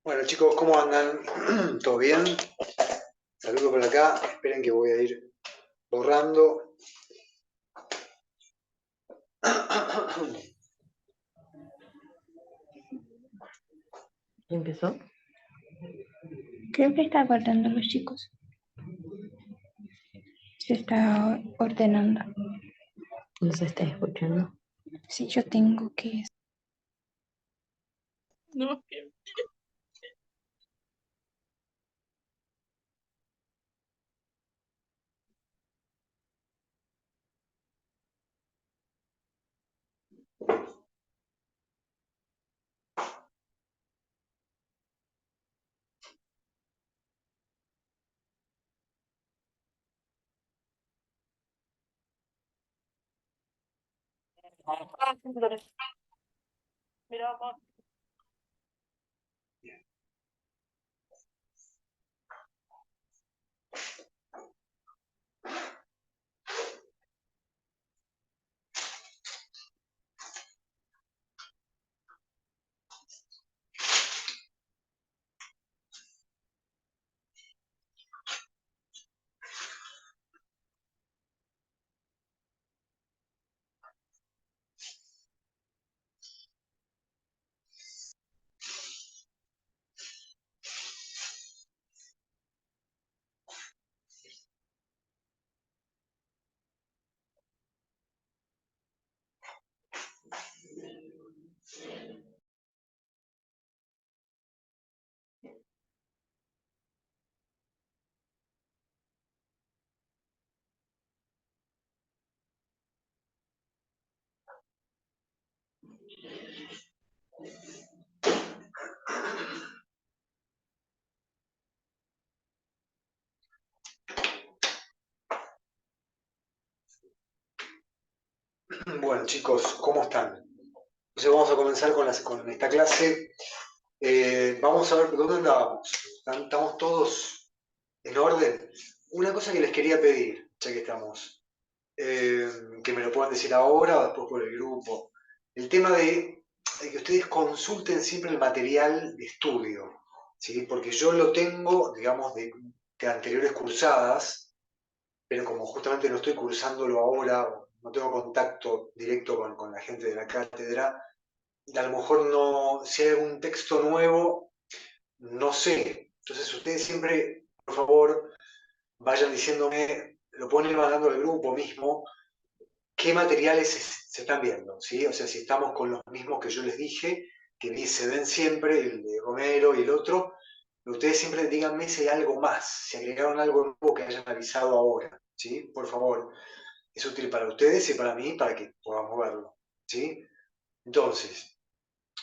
Bueno chicos, ¿cómo andan? ¿Todo bien? Saludo por acá. Esperen que voy a ir borrando. ¿Empezó? Creo que está guardando los chicos. Se está ordenando. No se está escuchando. Sí, yo tengo que... No. Bueno chicos, ¿cómo están? Entonces vamos a comenzar con esta clase. Vamos a ver dónde andábamos. ¿Estamos todos en orden? Una cosa que les quería pedir, ya que estamos, que me lo puedan decir ahora o después por el grupo. El tema de que ustedes consulten siempre el material de estudio, ¿sí? Porque yo lo tengo, digamos, de anteriores cursadas, pero como justamente no estoy cursándolo ahora, no tengo contacto directo con la gente de la cátedra, y a lo mejor no, si hay algún texto nuevo, no sé. Entonces ustedes siempre, por favor, vayan diciéndome, lo ponen mandando al grupo mismo, qué materiales se están viendo, ¿sí? O sea, si estamos con los mismos que yo les dije, que se ven siempre, el de Romero y el otro, ustedes siempre díganme si hay algo más, si agregaron algo nuevo que hayan avisado ahora, ¿sí? Por favor, es útil para ustedes y para mí para que podamos verlo, ¿sí? Entonces,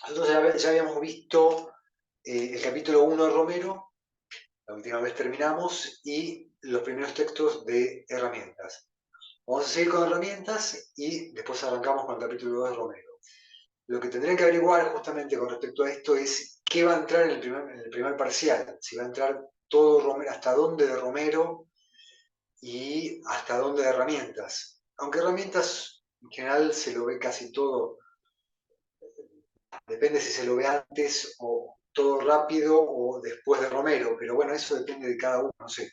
nosotros ya habíamos visto el capítulo 1 de Romero, la última vez terminamos, y los primeros textos de herramientas. Vamos a seguir con herramientas y después arrancamos con el capítulo 2 de Romero. Lo que tendrían que averiguar justamente con respecto a esto es qué va a entrar en el primer parcial. Si va a entrar todo Romero, hasta dónde de Romero y hasta dónde de herramientas. Aunque herramientas en general se lo ve casi todo, depende si se lo ve antes o todo rápido o después de Romero, pero bueno, eso depende de cada uno, no sé.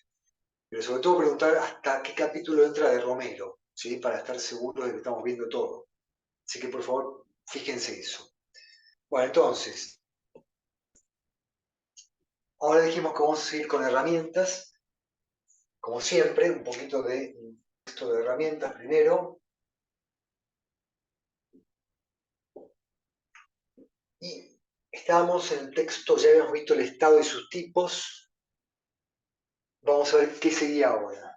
Pero sobre todo preguntar hasta qué capítulo entra de Romero, ¿sí? Para estar seguros de que estamos viendo todo. Así que por favor, fíjense eso. Bueno, entonces, ahora dijimos que vamos a seguir con herramientas, como siempre, un poquito de texto de herramientas primero. Y estábamos en el texto, ya habíamos visto el Estado y sus tipos. Vamos a ver qué seguía ahora.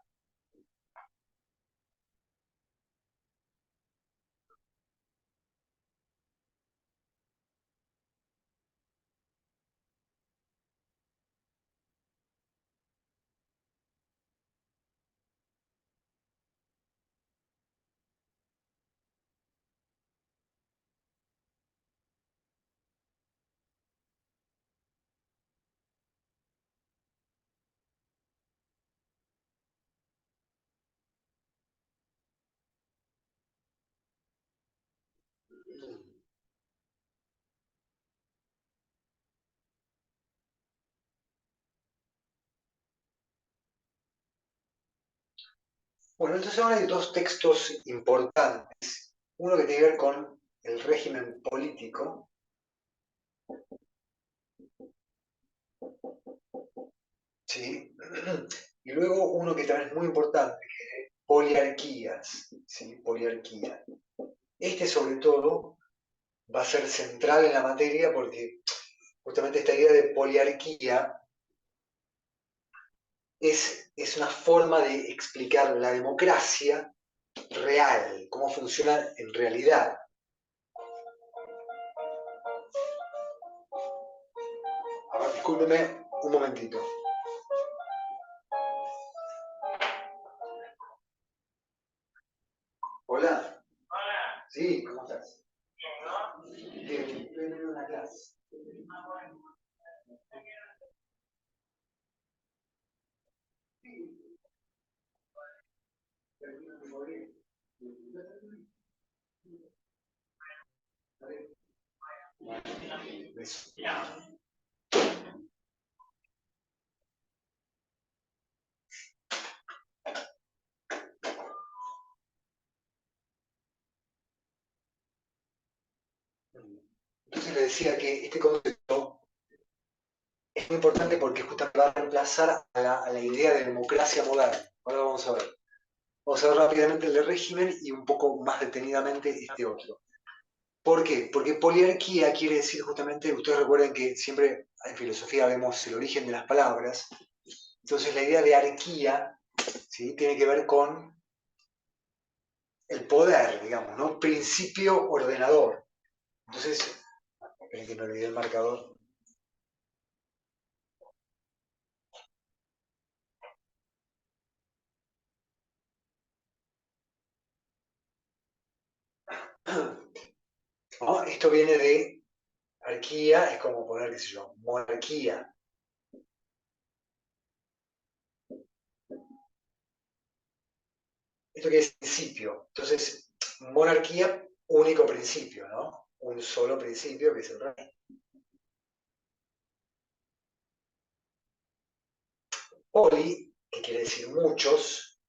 Bueno, entonces ahora hay dos textos importantes. Uno que tiene que ver con el régimen político, ¿sí? Y luego uno que también es muy importante, que es poliarquías, ¿sí? Poliarquía. Este sobre todo va a ser central en la materia porque justamente esta idea de poliarquía es una forma de explicar la democracia real, cómo funciona en realidad. A ver, discúlpeme un momentito. Hola. Sí, ¿cómo estás? Bien, estoy en una clase. Eso. Entonces le decía que este concepto es muy importante porque justamente va a reemplazar a la idea de democracia moderna. Ahora vamos a ver. Vamos a ver rápidamente el de régimen y un poco más detenidamente este otro. ¿Por qué? Porque poliarquía quiere decir justamente, ustedes recuerden que siempre en filosofía vemos el origen de las palabras, entonces la idea de arquía, ¿sí? Tiene que ver con el poder, digamos, ¿no? Principio ordenador. Entonces, esperen que me olvidé el marcador. ¿No? Esto viene de arquía, es como poner, qué sé yo, monarquía. Esto que es principio. Entonces, monarquía, único principio, ¿no? Un solo principio que es el rey. Poli, que quiere decir muchos,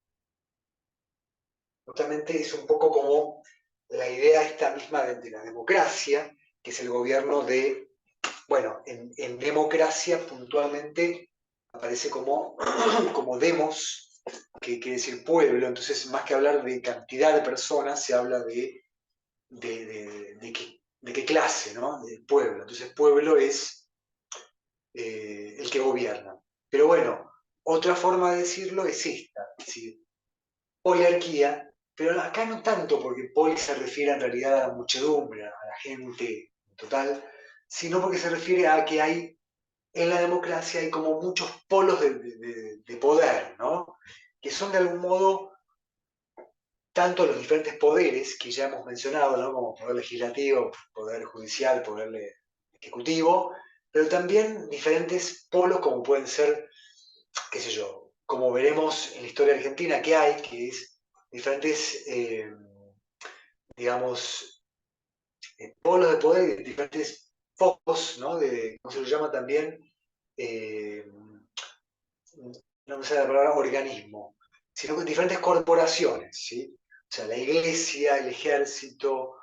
justamente es un poco como la idea esta misma de la democracia, que es el gobierno de, bueno, en democracia puntualmente aparece como, como demos, que quiere decir pueblo, entonces más que hablar de cantidad de personas, se habla de qué clase, ¿no? De pueblo. Entonces pueblo es el que gobierna. Pero bueno, otra forma de decirlo es esta, es decir, poliarquía, pero acá no tanto porque poli se refiere en realidad a la muchedumbre, a la gente en total, sino porque se refiere a que hay, en la democracia hay como muchos polos de poder, ¿no? Que son de algún modo tanto los diferentes poderes que ya hemos mencionado, ¿no? Como poder legislativo, poder judicial, poder ejecutivo, pero también diferentes polos como pueden ser, qué sé yo, como veremos en la historia argentina que hay, que es diferentes, digamos, polos de poder, diferentes focos, ¿no? De, ¿cómo se lo llama también? Eh, no me sale la palabra organismo, sino con diferentes corporaciones, ¿sí? O sea, la iglesia, el ejército,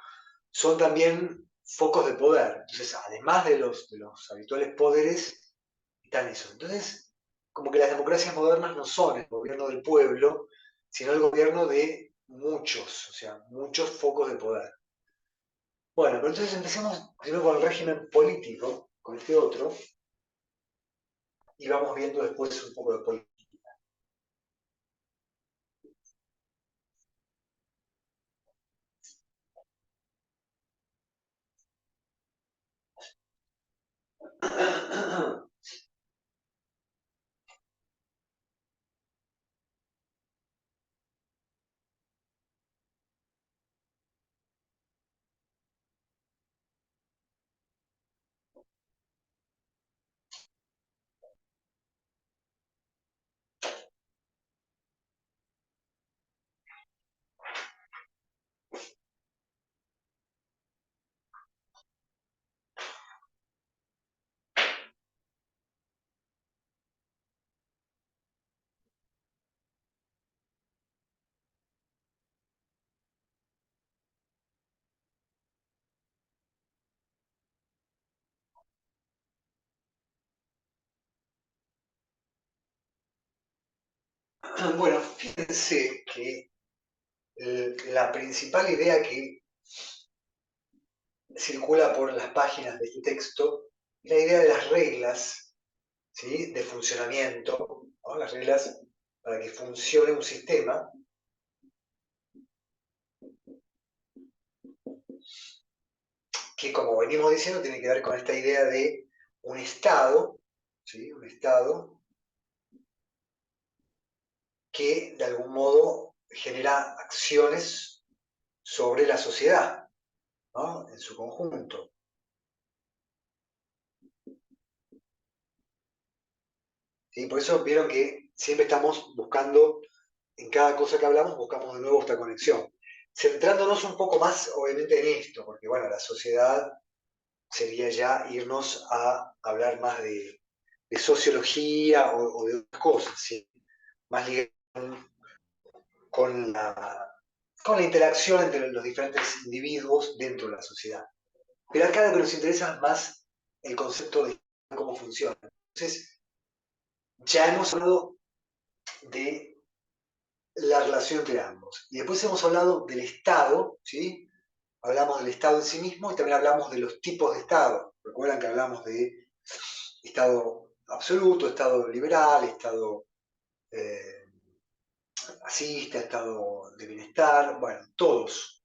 son también focos de poder. Entonces, además de los habituales poderes, están eso. Entonces, como que las democracias modernas no son el gobierno del pueblo, sino el gobierno de muchos, o sea, muchos focos de poder. Bueno, pero entonces empecemos primero con el régimen político, con este otro, y vamos viendo después un poco de política. Bueno, fíjense que la principal idea que circula por las páginas de este texto es la idea de las reglas, ¿sí?, de funcionamiento, ¿no? Las reglas para que funcione un sistema, que como venimos diciendo tiene que ver con esta idea de un Estado, ¿sí?, un Estado que de algún modo genera acciones sobre la sociedad, ¿no?, en su conjunto. ¿Sí? Por eso vieron que siempre estamos buscando, en cada cosa que hablamos, buscamos de nuevo esta conexión. Centrándonos un poco más, obviamente, en esto, porque bueno, la sociedad sería ya irnos a hablar más de sociología o de otras cosas, ¿sí?, más ligado con con la interacción entre los diferentes individuos dentro de la sociedad. Pero acá lo que nos interesa es más el concepto de cómo funciona. Entonces, ya hemos hablado de la relación entre ambos. Y después hemos hablado del Estado, ¿sí? Hablamos del Estado en sí mismo y también hablamos de los tipos de Estado. Recuerdan que hablamos de Estado absoluto, Estado liberal, Estado asista, Estado de bienestar, bueno, todos.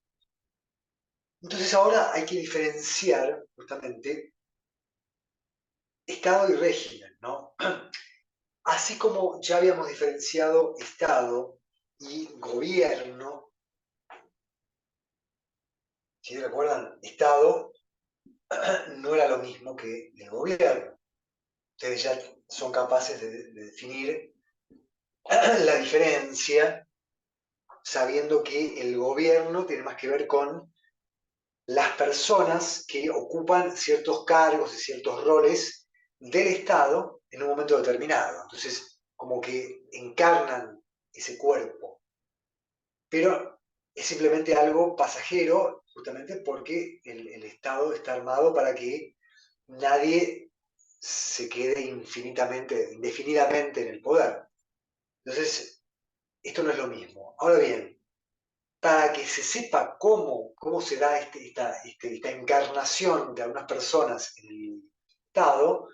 Entonces ahora hay que diferenciar justamente Estado y régimen, ¿no? Así como ya habíamos diferenciado Estado y gobierno, si recuerdan, Estado no era lo mismo que el gobierno. Ustedes ya son capaces de definir la diferencia, sabiendo que el gobierno tiene más que ver con las personas que ocupan ciertos cargos y ciertos roles del Estado en un momento determinado. Entonces, como que encarnan ese cuerpo, pero es simplemente algo pasajero, justamente porque el Estado está armado para que nadie se quede infinitamente, indefinidamente en el poder. Entonces, esto no es lo mismo. Ahora bien, para que se sepa cómo se da esta encarnación de algunas personas en el Estado,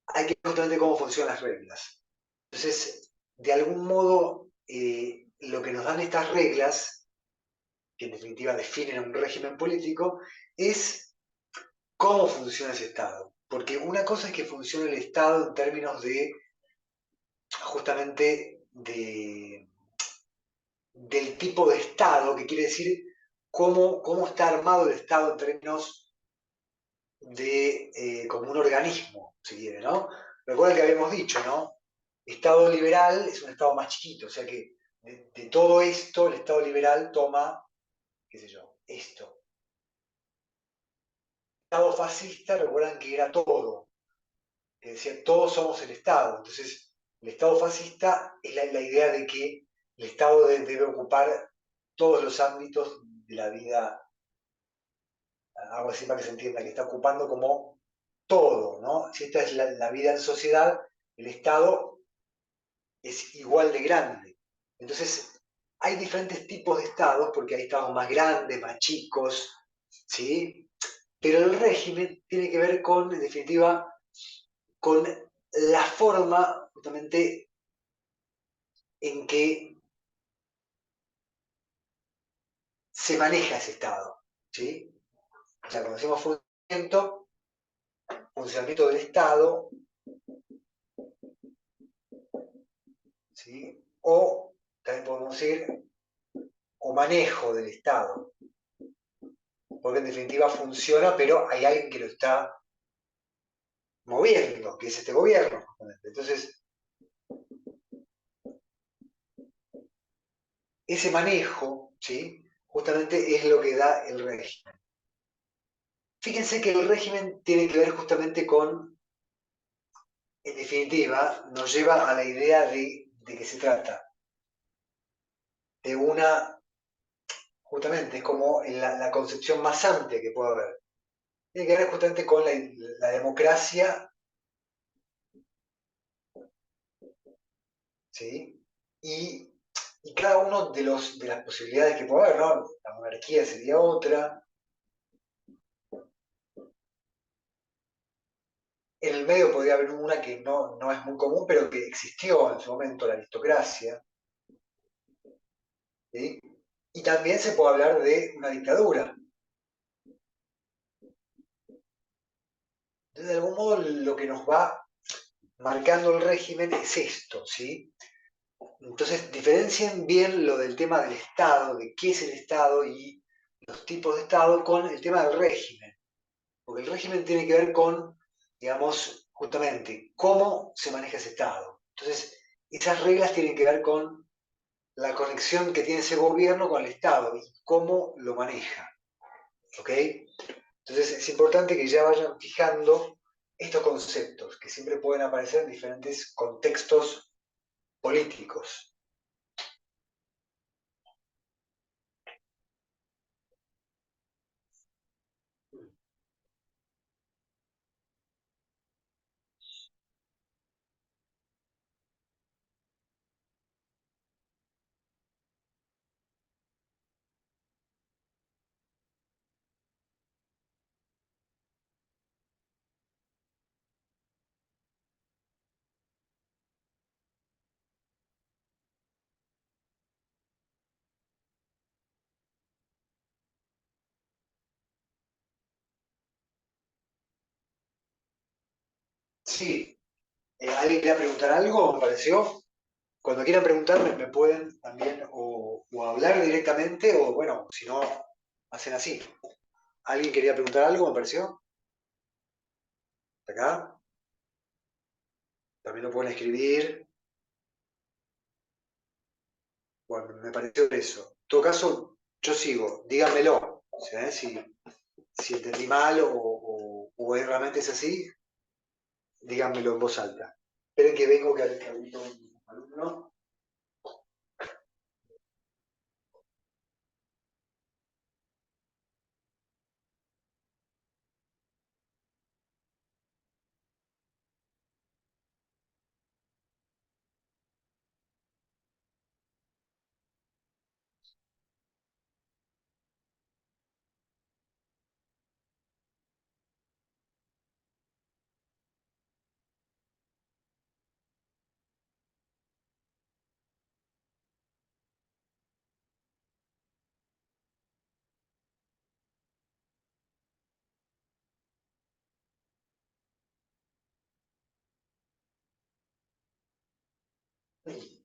hay que ver justamente cómo funcionan las reglas. Entonces, de algún modo, lo que nos dan estas reglas, que en definitiva definen un régimen político, es cómo funciona ese Estado. Porque una cosa es que funcione el Estado en términos de, justamente, del tipo de Estado, que quiere decir cómo está armado el Estado en términos de como un organismo, si quiere, ¿no? Recuerden que habíamos dicho, ¿no? Estado liberal es un Estado más chiquito, o sea que de todo esto el Estado liberal toma, qué sé yo, esto. El Estado fascista, recuerdan que era todo, que decía todos somos el Estado. Entonces, el Estado fascista es la idea de que el Estado debe ocupar todos los ámbitos de la vida, algo así para que se entienda, que está ocupando como todo, ¿no? Si esta es la vida en sociedad, el Estado es igual de grande. Entonces, hay diferentes tipos de estados, porque hay estados más grandes, más chicos, ¿sí? Pero el régimen tiene que ver con, en definitiva, con la forma justamente en que se maneja ese Estado, ¿sí? O sea, cuando decimos funcionamiento del Estado, ¿sí? O también podemos decir, o manejo del Estado, porque en definitiva funciona, pero hay alguien que lo está moviendo, que es este gobierno. Entonces, ese manejo, ¿sí? Justamente es lo que da el régimen. Fíjense que el régimen tiene que ver justamente con, en definitiva, nos lleva a la idea de que se trata de una, justamente es como la concepción más amplia que puede haber. Tiene que ver justamente con la democracia, ¿sí? Y cada uno de las posibilidades que puede haber, ¿no? La monarquía sería otra. En el medio podría haber una que no es muy común, pero que existió en su momento, la aristocracia, ¿sí? Y también se puede hablar de una dictadura. Entonces, de algún modo, lo que nos va marcando el régimen es esto, ¿sí? Entonces, diferencien bien lo del tema del Estado, de qué es el Estado y los tipos de Estado, con el tema del régimen. Porque el régimen tiene que ver con, digamos, justamente cómo se maneja ese Estado. Entonces, esas reglas tienen que ver con la conexión que tiene ese gobierno con el Estado y cómo lo maneja. ¿Ok? Entonces, es importante que ya vayan fijando estos conceptos que siempre pueden aparecer en diferentes contextos políticos. Sí, ¿alguien quería preguntar algo? ¿Me pareció? Cuando quieran preguntarme, me pueden también o hablar directamente o, bueno, si no, hacen así. ¿Alguien quería preguntar algo? ¿Me pareció? ¿Acá? También lo pueden escribir. Bueno, me pareció eso. En todo caso, yo sigo. Díganmelo. ¿Sí? Si entendí mal o realmente es así, díganmelo en voz alta. Esperen que vengo que habilito un alumno.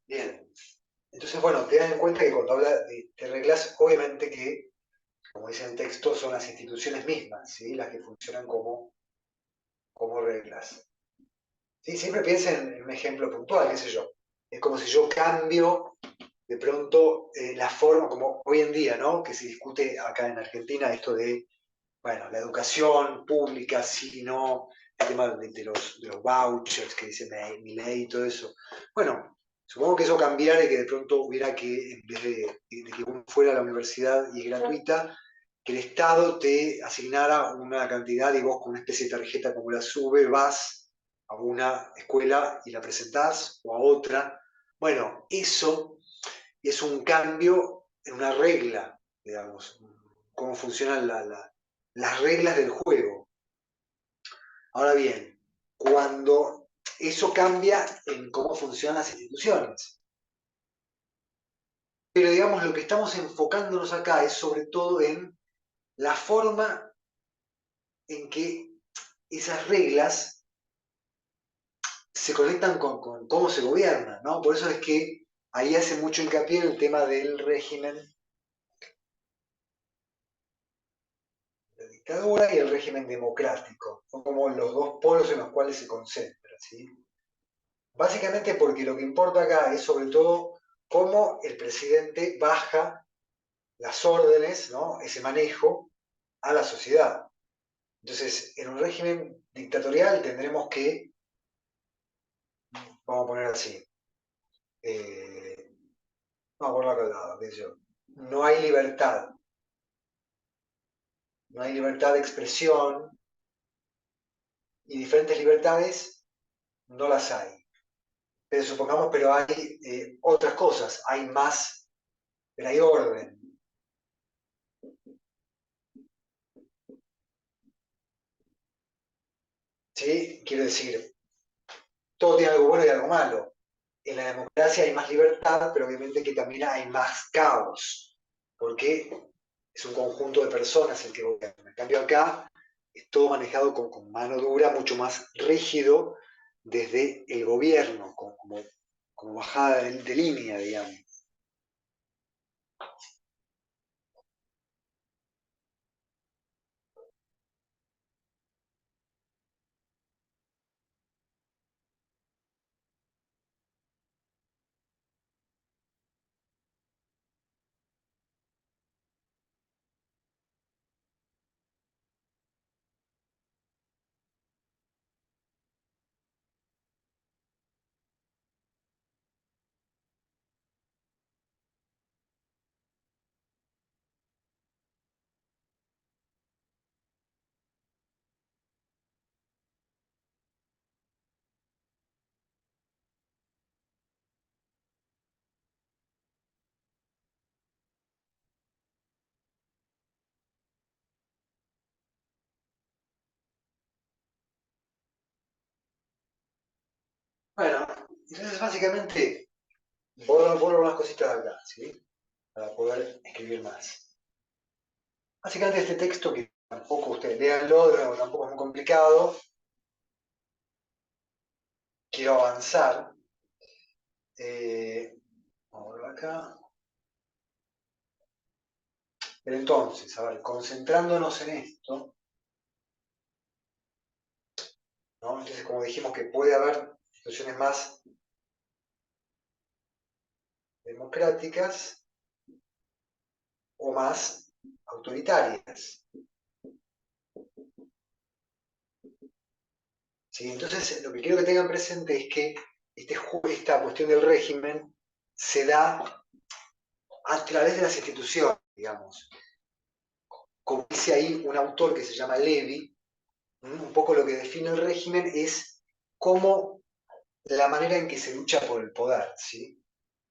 Bien. Entonces, bueno, tengan en cuenta que cuando habla de reglas, obviamente que, como dice el texto, son las instituciones mismas, ¿sí? Las que funcionan como reglas. ¿Sí? Siempre piensen en un ejemplo puntual, qué sé yo. Es como si yo cambio de pronto la forma, como hoy en día, ¿no? Que se discute acá en Argentina esto de, bueno, la educación pública, sí, no, el tema de los vouchers que dice Milei y todo eso. Bueno, supongo que eso cambiara y que de pronto hubiera que, en vez de que uno fuera a la universidad y es gratuita, que el Estado te asignara una cantidad y vos con una especie de tarjeta como la SUBE vas a una escuela y la presentás o a otra. Bueno, eso es un cambio en una regla, digamos, cómo funciona las reglas del juego. Ahora bien, cuando eso cambia en cómo funcionan las instituciones. Pero digamos, lo que estamos enfocándonos acá es sobre todo en la forma en que esas reglas se conectan con cómo se gobierna, ¿no? Por eso es que ahí hace mucho hincapié en el tema del régimen de dictadura y el régimen democrático. Son como los dos polos en los cuales se concentra, ¿sí? Básicamente porque lo que importa acá es sobre todo cómo el presidente baja las órdenes, ¿no? Ese manejo a la sociedad. Entonces, en un régimen dictatorial tendremos que, vamos a poner así, eh, vamos a ponerlo acá al lado, qué sé yo, no hay libertad, no hay libertad de expresión y diferentes libertades no las hay. Pero supongamos, pero hay otras cosas, hay más, pero hay orden. ¿Sí? Quiero decir, todo tiene algo bueno y algo malo. En la democracia hay más libertad, pero obviamente que también hay más caos, porque es un conjunto de personas el que gobierna. En cambio acá es todo manejado con mano dura, mucho más rígido desde el gobierno, como bajada de línea, digamos. Bueno, entonces básicamente borro unas cositas de acá, ¿sí? Para poder escribir más. Básicamente este texto, que tampoco ustedes leanlo, tampoco es muy complicado, quiero avanzar. Vamos a ver acá. Pero entonces, a ver, concentrándonos en esto, ¿no? Entonces, como dijimos que puede haber situaciones más democráticas o más autoritarias. ¿Sí? Entonces, lo que quiero que tengan presente es que esta cuestión del régimen se da a través de las instituciones, digamos. Como dice ahí un autor que se llama Levi, un poco lo que define el régimen es cómo la manera en que se lucha por el poder, ¿sí?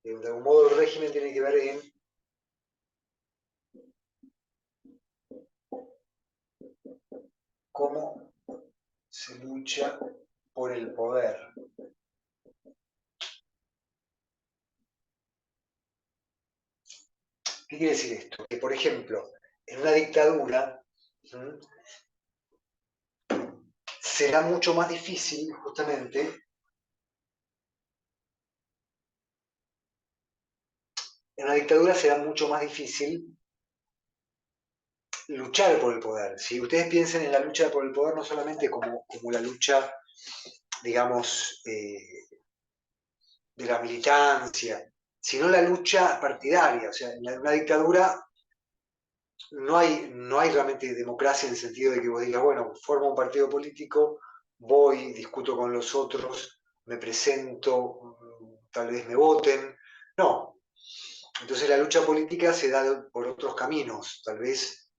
De algún modo el régimen tiene que ver en cómo se lucha por el poder. ¿Qué quiere decir esto? Que, por ejemplo, en una dictadura será mucho más difícil, justamente, en una dictadura será mucho más difícil luchar por el poder. Si ustedes piensen en la lucha por el poder no solamente como la lucha, digamos, de la militancia, sino la lucha partidaria. O sea, en una dictadura no hay realmente democracia en el sentido de que vos digas, bueno, formo un partido político, voy, discuto con los otros, me presento, tal vez me voten. No. Entonces la lucha política se da por otros caminos, tal vez,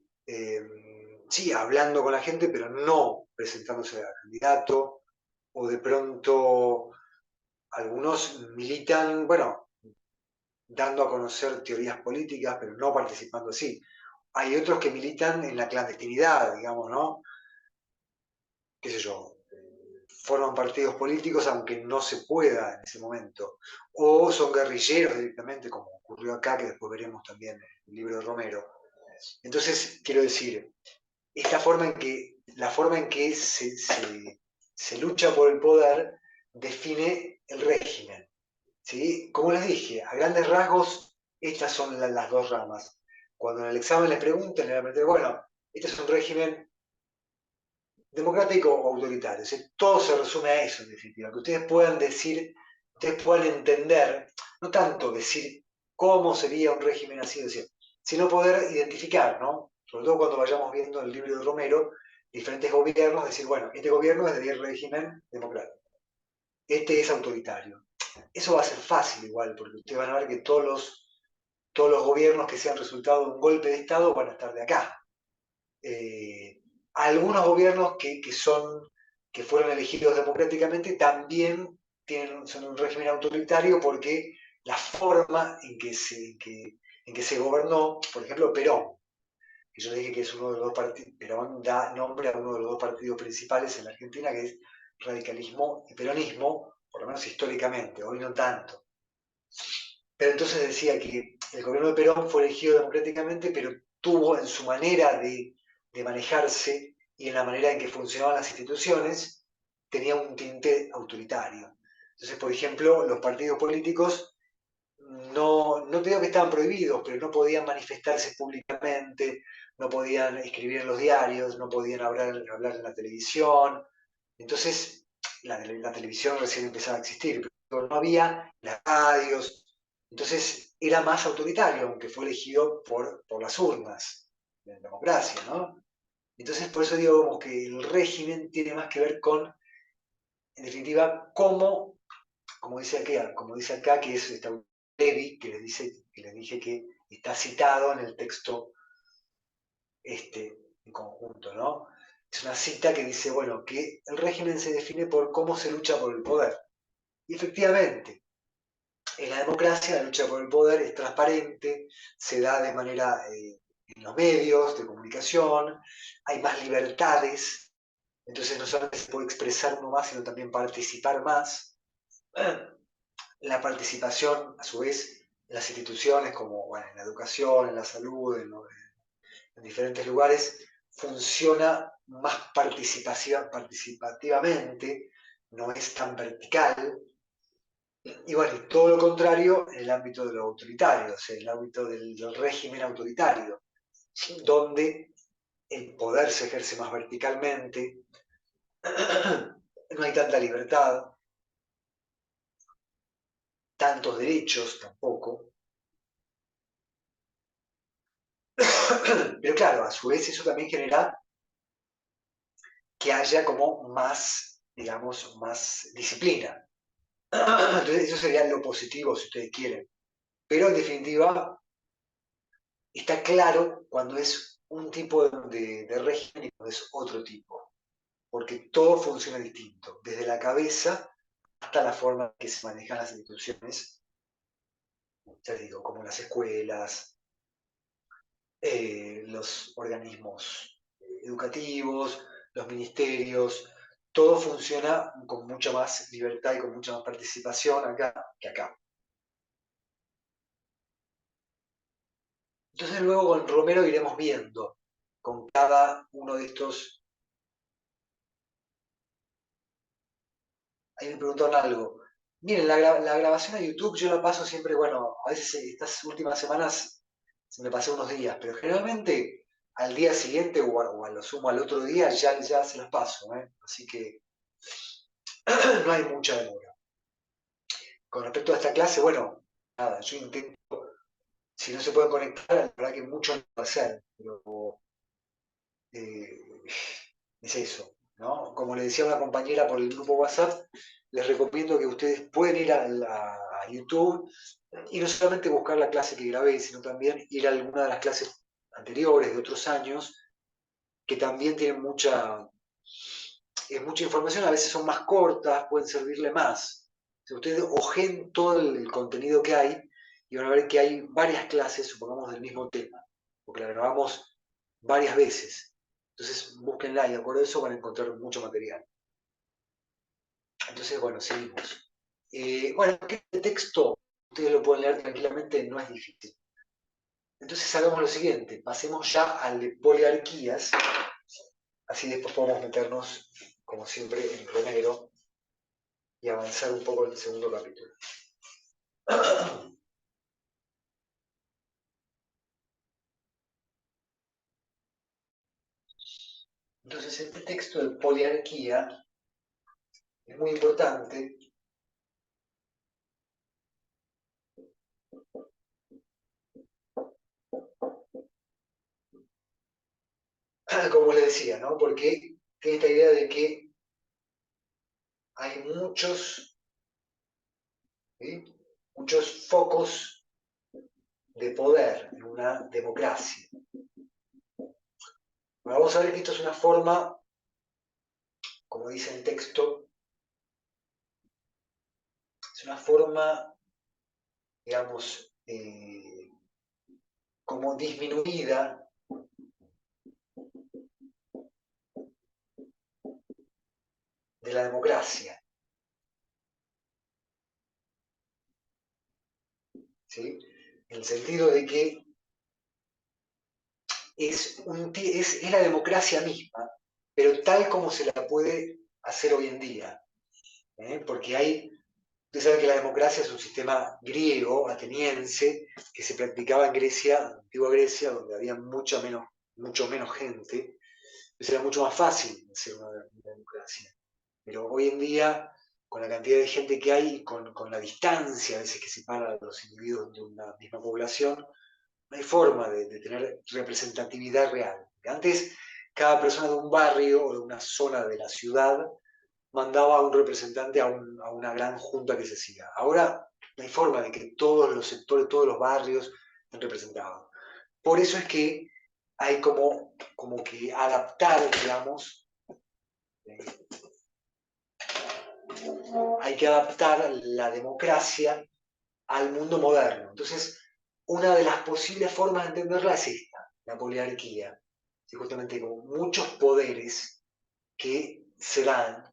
sí, hablando con la gente, pero no presentándose a candidato, o de pronto algunos militan, bueno, dando a conocer teorías políticas, pero no participando así. hay otros que militan en la clandestinidad, digamos, ¿no? Qué sé yo, forman partidos políticos aunque no se pueda en ese momento, o son guerrilleros directamente, como ocurrió acá, que después veremos también en el libro de Romero. Entonces, quiero decir, la forma en que se lucha por el poder define el régimen. ¿Sí? Como les dije, a grandes rasgos, estas son las dos ramas. Cuando en el examen les preguntan, le van a preguntar, bueno, este es un régimen democrático o autoritario. O sea, todo se resume a eso, en definitiva, que ustedes puedan decir, ustedes puedan entender, no tanto decir cómo sería un régimen así, decir, sino poder identificar, ¿no? Sobre todo cuando vayamos viendo el libro de Romero, diferentes gobiernos, decir, bueno, este gobierno es de régimen democrático, este es autoritario. Eso va a ser fácil igual, porque ustedes van a ver que todos los gobiernos que sean resultado de un golpe de Estado van a estar de acá. Algunos gobiernos que fueron elegidos democráticamente también son un régimen autoritario porque la forma en que se gobernó, por ejemplo, Perón, que yo dije que es uno de los dos partidos, Perón da nombre a uno de los dos partidos principales en la Argentina, que es radicalismo y peronismo, por lo menos históricamente, hoy no tanto. Pero entonces decía que el gobierno de Perón fue elegido democráticamente, pero tuvo en su manera de manejarse y en la manera en que funcionaban las instituciones, tenía un tinte autoritario. Entonces, por ejemplo, los partidos políticos no te digo que estaban prohibidos, pero no podían manifestarse públicamente, no podían escribir en los diarios, no podían hablar en la televisión. Entonces, la televisión recién empezaba a existir, pero no había las radios. Entonces, era más autoritario, aunque fue elegido por las urnas, en democracia, ¿no? Entonces, por eso digo como que el régimen tiene más que ver con, en definitiva, cómo, como dice acá, que es Levi, que les dije que está citado en el texto en conjunto, ¿no? Es una cita que dice, bueno, que el régimen se define por cómo se lucha por el poder. Y efectivamente, en la democracia la lucha por el poder es transparente, se da de manera en los medios de comunicación, hay más libertades, entonces no solamente se puede expresar uno más, sino también participar más. La participación, a su vez, en las instituciones, como bueno, en la educación, en la salud, en diferentes lugares, funciona más participativamente, no es tan vertical. Y bueno, todo lo contrario en el ámbito de lo autoritario, o sea, en el ámbito del régimen autoritario, donde el poder se ejerce más verticalmente, no hay tanta libertad, tantos derechos tampoco. Pero claro, a su vez eso también genera que haya como más, digamos, más disciplina. Entonces eso sería lo positivo, si ustedes quieren. Pero en definitiva, está claro cuando es un tipo de régimen y cuando es otro tipo. Porque todo funciona distinto, desde la cabeza hasta la forma en que se manejan las instituciones, ya les digo, como las escuelas, los organismos educativos, los ministerios, todo funciona con mucha más libertad y con mucha más participación acá que acá. Entonces luego con Romero iremos viendo con cada uno de estos. Ahí me preguntaron algo. Miren, la grabación a YouTube yo la paso siempre, bueno, a veces estas últimas semanas se me pasé unos días, pero generalmente al día siguiente o a lo sumo al otro día ya se las paso, ¿eh? Así que no hay mucha demora. Con respecto a esta clase, bueno, nada, yo intento, si no se pueden conectar, la verdad que mucho no puedo hacer, pero eh, es eso, ¿no? Como le decía a una compañera por el grupo WhatsApp, les recomiendo que ustedes pueden ir a YouTube y no solamente buscar la clase que grabé, sino también ir a alguna de las clases anteriores de otros años, que también tienen mucha información, a veces son más cortas, pueden servirle más. Si ustedes ojen todo el contenido que hay y van a ver que hay varias clases, supongamos, del mismo tema. porque la grabamos varias veces. Entonces, búsquenla y de acuerdo a eso van a encontrar mucho material. Entonces, bueno, seguimos. Bueno, este texto, ustedes lo pueden leer tranquilamente, no es difícil. Entonces, hagamos lo siguiente, pasemos ya al de poliarquías, así después podemos meternos, como siempre, en lo negro y avanzar un poco en el segundo capítulo. Entonces, este texto de poliarquía es muy importante. Como les decía, ¿no? Porque tiene esta idea de que hay muchos, ¿sí? Muchos focos de poder en una democracia. Bueno, vamos a ver que esto es una forma, como dice el texto, es una forma, digamos, como disminuida de la democracia, ¿sí? En el sentido de que es la democracia misma, pero tal como se la puede hacer hoy en día. Porque usted sabe que la democracia es un sistema griego, ateniense, que se practicaba en Grecia, antigua Grecia, donde había mucho menos gente, entonces era mucho más fácil hacer una democracia. Pero hoy en día, con la cantidad de gente que hay, con la distancia a veces que separa a los individuos de una misma población, no hay forma de tener representatividad real. Antes, cada persona de un barrio o de una zona de la ciudad mandaba a un representante a una gran junta que se hacía. Ahora no hay forma de que todos los sectores, todos los barrios estén representados. Por eso es que hay como que adaptar, digamos, hay que adaptar la democracia al mundo moderno. Entonces, una de las posibles formas de entenderla es esta, la poliarquía. ¿Sí? Justamente como muchos poderes que se dan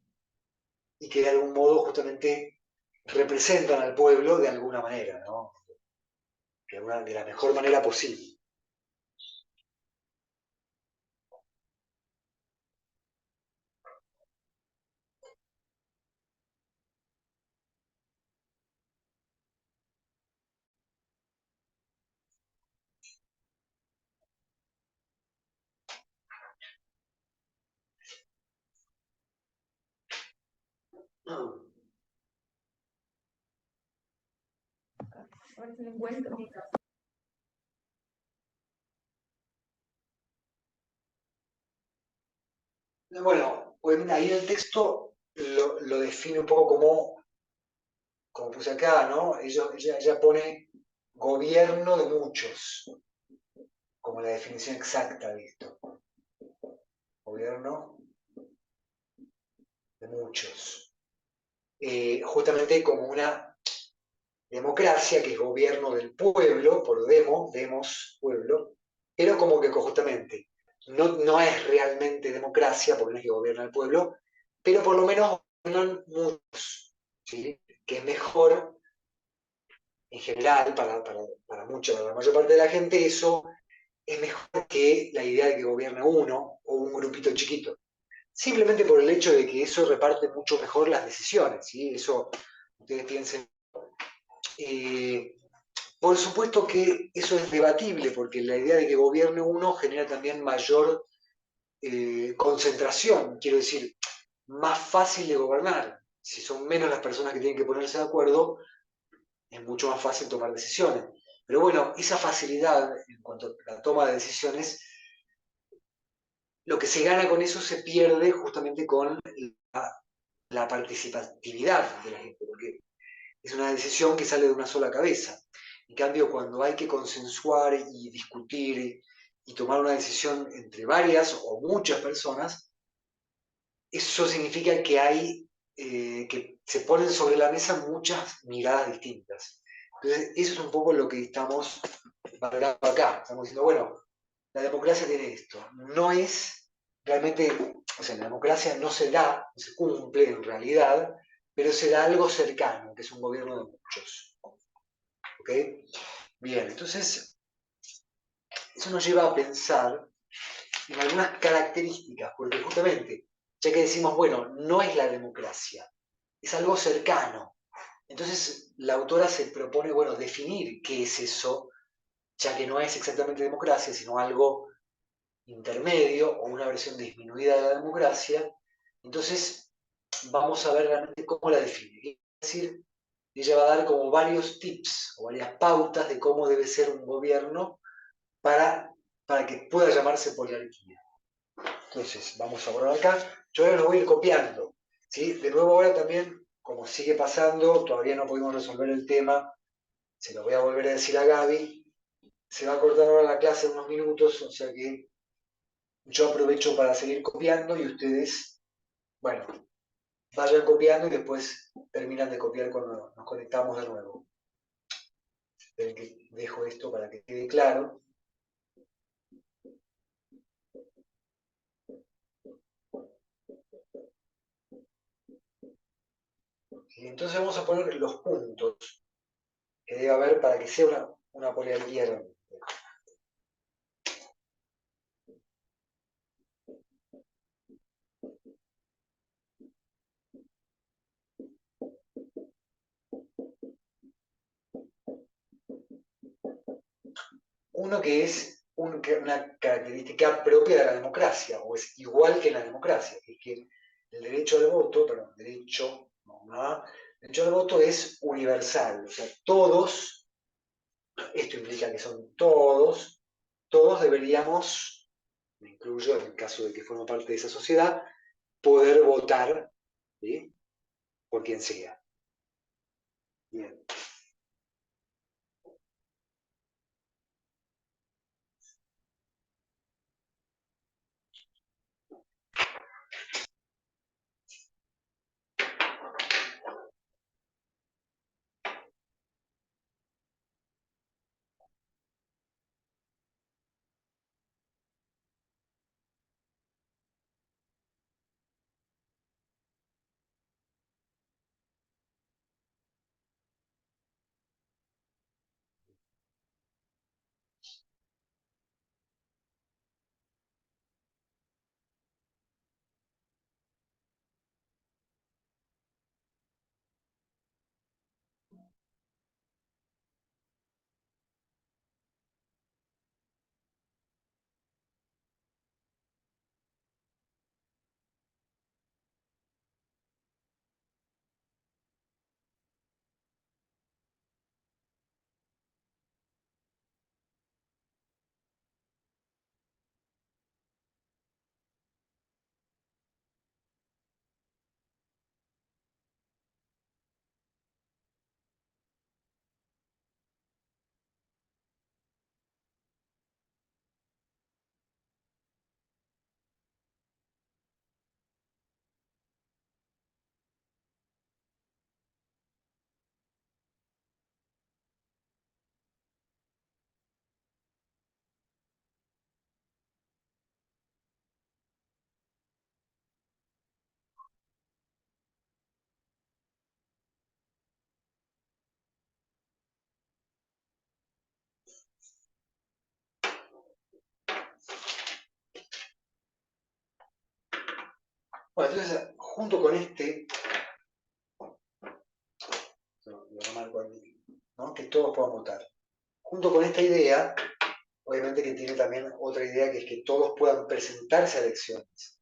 y que de algún modo justamente representan al pueblo de alguna manera, ¿no? De la mejor manera posible. Bueno, obviamente ahí en el texto lo define un poco como puse acá, ¿no? Ella pone gobierno de muchos, como la definición exacta de esto. Gobierno de muchos. Justamente como una democracia, que es gobierno del pueblo, por demos, pueblo, pero como que justamente no es realmente democracia, porque no es que gobierna el pueblo, pero por lo menos gobiernan muchos, ¿sí? Que es mejor, en general, para la mayor parte de la gente, eso es mejor que la idea de que gobierne uno o un grupito chiquito. Simplemente por el hecho de que eso reparte mucho mejor las decisiones, ¿sí? Eso, ustedes piensen. Eh, por supuesto que eso es debatible, porque la idea de que gobierne uno genera también mayor concentración, quiero decir, más fácil de gobernar. Si son menos las personas que tienen que ponerse de acuerdo, es mucho más fácil tomar decisiones. Pero bueno, esa facilidad en cuanto a la toma de decisiones, lo que se gana con eso se pierde justamente con la participatividad de la gente, porque es una decisión que sale de una sola cabeza. En cambio, cuando hay que consensuar y discutir y tomar una decisión entre varias o muchas personas, eso significa que que se ponen sobre la mesa muchas miradas distintas. Entonces, eso es un poco lo que estamos valorando acá. Estamos diciendo, bueno, la democracia tiene esto, no es realmente, o sea, la democracia no se da, no se cumple en realidad, pero se da algo cercano, que es un gobierno de muchos. ¿Ok? Bien, entonces, eso nos lleva a pensar en algunas características, porque justamente, ya que decimos, bueno, no es la democracia, es algo cercano. Entonces, la autora se propone, bueno, definir qué es eso, ya que no es exactamente democracia, sino algo intermedio o una versión disminuida de la democracia. Entonces, vamos a ver realmente cómo la define. Es decir, ella va a dar como varios tips o varias pautas de cómo debe ser un gobierno para que pueda llamarse poliarquía. Entonces, vamos a borrar acá. Yo ahora lo voy a ir copiando. ¿Sí? De nuevo ahora también, como sigue pasando, todavía no pudimos resolver el tema, se lo voy a volver a decir a Gaby. Se va a cortar ahora la clase en unos minutos, o sea que yo aprovecho para seguir copiando y ustedes, bueno, vayan copiando y después terminan de copiar cuando nos conectamos de nuevo. Esperen que dejo esto para que quede claro. Y entonces vamos a poner los puntos que debe haber para que sea una poliarquía realmente. Uno que es una característica propia de la democracia, o es igual que en la democracia, que es que el derecho al voto, perdón, derecho al voto es universal, o sea, todos, esto implica que son todos deberíamos, me incluyo en el caso de que formo parte de esa sociedad, poder votar, ¿sí?, por quien sea. Bien. Bueno, entonces, junto con lo remarco aquí, ¿no?, que todos puedan votar. Junto con esta idea, obviamente que tiene también otra idea, que es que todos puedan presentarse a elecciones.